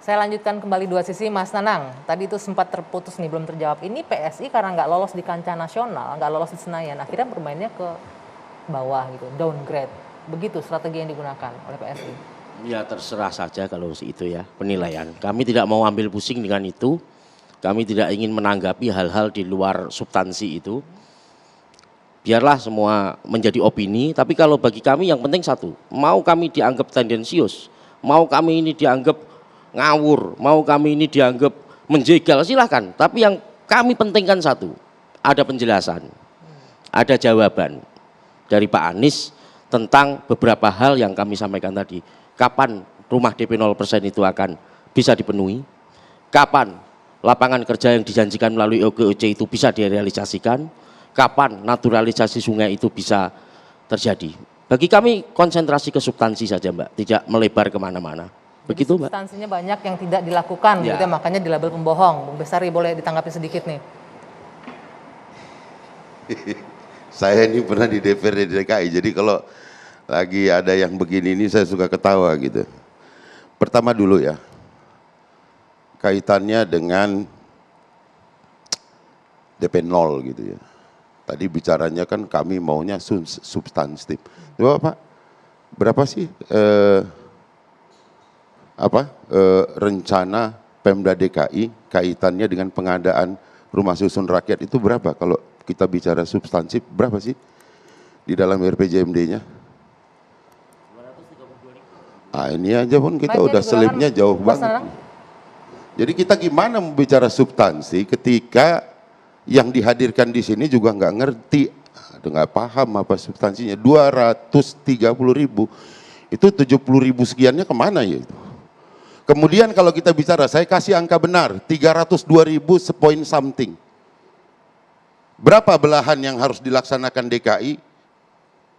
Saya lanjutkan kembali dua sisi, Mas Nanang. Tadi itu sempat terputus nih, belum terjawab. Ini PSI karena nggak lolos di kancah nasional, nggak lolos di Senayan, akhirnya bermainnya ke bawah gitu, downgrade. Begitu strategi yang digunakan oleh PSI. Ya terserah saja kalau itu ya penilaian. Kami tidak mau ambil pusing dengan itu. Kami tidak ingin menanggapi hal-hal di luar substansi itu. Biarlah semua menjadi opini, tapi kalau bagi kami yang penting satu, mau kami dianggap tendensius, mau kami ini dianggap ngawur, mau kami ini dianggap menjegal, silahkan. Tapi yang kami pentingkan satu, ada penjelasan, ada jawaban dari Pak Anies tentang beberapa hal yang kami sampaikan tadi. Kapan rumah DP 0% itu akan bisa dipenuhi, kapan lapangan kerja yang dijanjikan melalui OKOC itu bisa direalisasikan, kapan naturalisasi sungai itu bisa terjadi. Bagi kami konsentrasi ke substansi saja Mbak, tidak melebar kemana-mana. Begitu Mbak. Substansinya banyak yang tidak dilakukan, ya. Gitu, makanya dilabel pembohong. Bung Bestari boleh ditanggapi sedikit nih. Saya ini pernah di DPRD DKI, jadi kalau lagi ada yang begini ini saya suka ketawa gitu. Pertama dulu ya, kaitannya dengan DP 0 gitu ya. Tadi bicaranya kan kami maunya substantif. Coba Pak, berapa sih rencana Pemda DKI kaitannya dengan pengadaan rumah susun rakyat itu berapa? Kalau kita bicara substansif berapa sih di dalam RPJMD-nya? Ah ini aja pun kita udah selipnya jauh banget. Jadi kita gimana membicara substansi ketika yang dihadirkan di sini juga nggak ngerti, nggak paham apa substansinya. 230.000 itu 70.000 sekiannya kemana ya itu? Kemudian kalau kita bicara, saya kasih angka benar, 302.000 sepoin something. Berapa belahan yang harus dilaksanakan DKI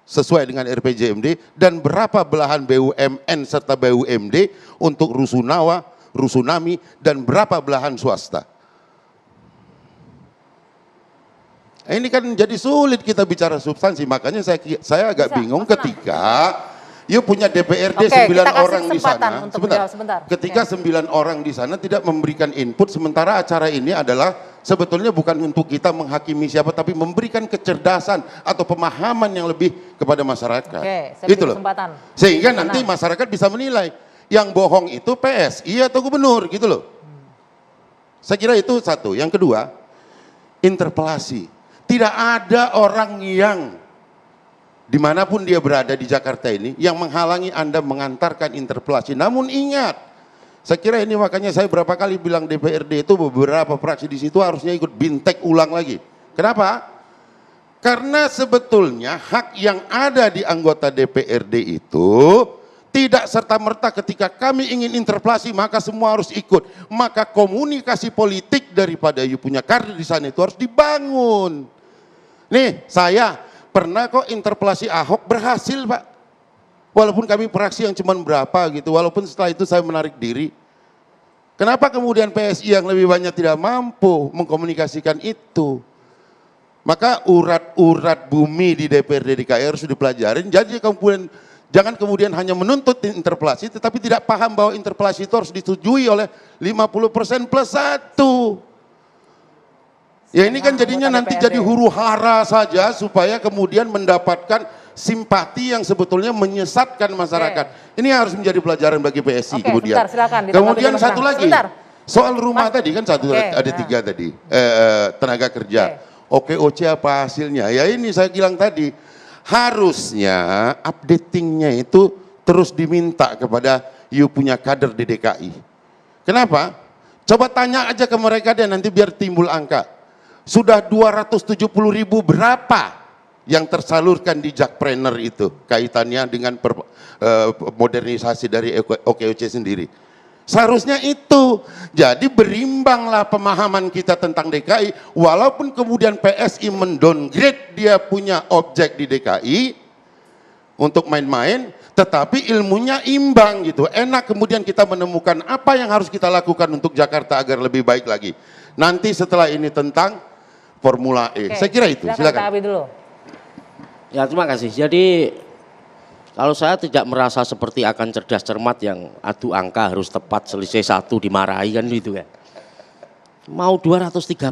sesuai dengan RPJMD dan berapa belahan BUMN serta BUMD untuk Rusunawa, Rusunami dan berapa belahan swasta? Ini kan jadi sulit kita bicara substansi, makanya saya agak bingung ketika punya DPRD 9 orang di sana. Sebentar. Ketika 9 orang di sana tidak memberikan input, sementara acara ini adalah sebetulnya bukan untuk kita menghakimi siapa, tapi memberikan kecerdasan atau pemahaman yang lebih kepada masyarakat. Gitu loh. Sehingga nanti masyarakat bisa menilai yang bohong itu PSI atau gubernur, gitu loh. Saya kira itu satu. Yang kedua, interpelasi. Tidak ada orang yang dimanapun dia berada di Jakarta ini yang menghalangi Anda mengantarkan interpelasi. Namun ingat, saya kira ini makanya saya berapa kali bilang DPRD itu beberapa fraksi di situ harusnya ikut bintek ulang lagi. Kenapa? Karena sebetulnya hak yang ada di anggota DPRD itu tidak serta-merta ketika kami ingin interpelasi maka semua harus ikut. Maka komunikasi politik daripada punya kader di sana itu harus dibangun. Nih saya pernah kok interpelasi Ahok berhasil Pak. Walaupun kami fraksi yang cuma berapa gitu, walaupun setelah itu saya menarik diri. Kenapa kemudian PSI yang lebih banyak tidak mampu mengkomunikasikan itu? Maka urat-urat bumi di DPRD DKI harus dipelajarin. Jadi kemudian jangan kemudian hanya menuntut interpelasi tetapi tidak paham bahwa interpelasi itu harus disetujui oleh 50% plus 1. Ya ini kan jadinya nanti jadi huru hara saja supaya kemudian mendapatkan simpati yang sebetulnya menyesatkan masyarakat. Ini harus menjadi pelajaran bagi PSI kemudian. Silakan, kemudian satu lagi, soal rumah tadi kan ada 3 tadi, tenaga kerja. OKOC apa hasilnya? Ya ini saya bilang tadi, harusnya updatingnya itu terus diminta kepada punya kader di DKI. Kenapa? Coba tanya aja ke mereka deh nanti biar timbul angka. Sudah 270.000 berapa yang tersalurkan di Jakpreneur itu kaitannya dengan modernisasi dari OKOC sendiri. Seharusnya itu. Jadi berimbanglah pemahaman kita tentang DKI walaupun kemudian PSI mendowngrade dia punya objek di DKI untuk main-main, tetapi ilmunya imbang gitu. Enak kemudian kita menemukan apa yang harus kita lakukan untuk Jakarta agar lebih baik lagi. Nanti setelah ini tentang Formula E. Saya kira itu. Silakan. Dulu. Ya terima kasih. Jadi Kalau saya tidak merasa seperti akan cerdas cermat yang adu angka harus tepat selisih 1 dimarahi kan gitu kan. Mau 230.000,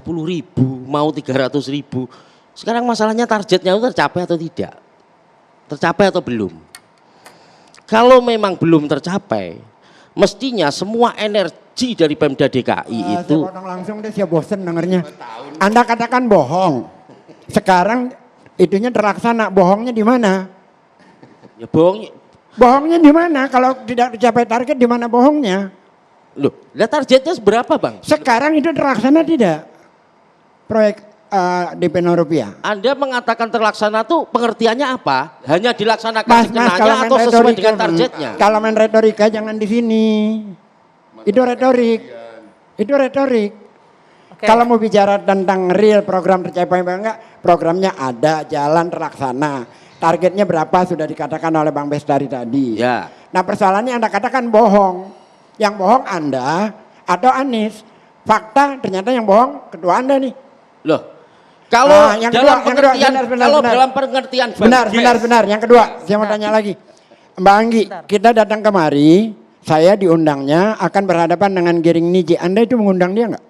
mau 300.000. Sekarang masalahnya targetnya itu tercapai atau tidak? Tercapai atau belum? Kalau memang belum tercapai, mestinya semua energi dari Pemda DKI itu. Saya potong langsung deh, saya bosen dengarnya. Anda katakan bohong. Sekarang itunya terlaksana, bohongnya di mana? Ya bohong. Bohongnya di mana? Kalau tidak tercapai target di mana bohongnya? Loh, lihat targetnya seberapa Bang? Sekarang itu terlaksana tidak? Proyek DP 0 rupiah. Anda mengatakan terlaksana tuh pengertiannya apa? Hanya dilaksanakan Mas, sekenanya atau sesuai dengan targetnya? Kalau main retorika jangan di sini. Itu retorik. Itu retorik. Oke. Kalau mau bicara tentang real program tercapai apa enggak, programnya ada, jalan terlaksana. Targetnya berapa sudah dikatakan oleh Bang Bestari tadi. Ya. Nah persoalannya Anda katakan bohong. Yang bohong Anda atau Anies. Fakta ternyata yang bohong ketua Anda nih. Loh, kalau yang dalam kedua, pengertian, benar. dalam pengertian Benar. Yang kedua, saya mau tanya lagi. Mbak Anggi, kita datang kemari, saya diundangnya akan berhadapan dengan Giring Niji. Anda itu mengundang dia nggak?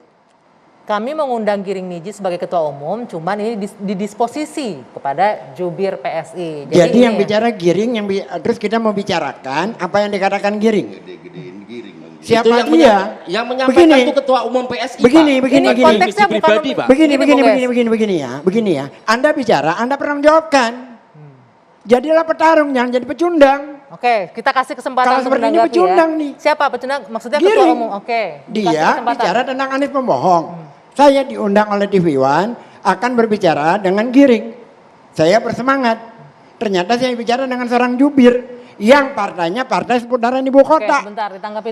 Kami mengundang Giring Niji sebagai ketua umum, cuman ini didisposisi kepada jubir PSI. Jadi ini yang bicara Giring, terus kita mau bicarakan apa yang dikatakan Giring. Siapa itu yang dia? Yang menyampaikan Begini. itu ketua umum PSI. Begini, Pak. begini, Ini begini. konteksnya bukan Pribadi, Pak. Begini ya. Anda bicara, Anda pernah menjawabkan. Jadilah petarung, jangan jadi pecundang. Oke, kita kasih kesempatan Kalau untuk seperti ini menanggapi pecundang ya. nih. Siapa pecundang? Maksudnya ketua Giring. umum. Oke. dikasih Dia kesempatan. bicara tentang Anies pembohong. Saya diundang oleh TV One akan berbicara dengan Giring. Saya bersemangat. Ternyata saya bicara dengan seorang jubir yang partainya partai seputaran ibu Oke, kota. sebentar ditanggapi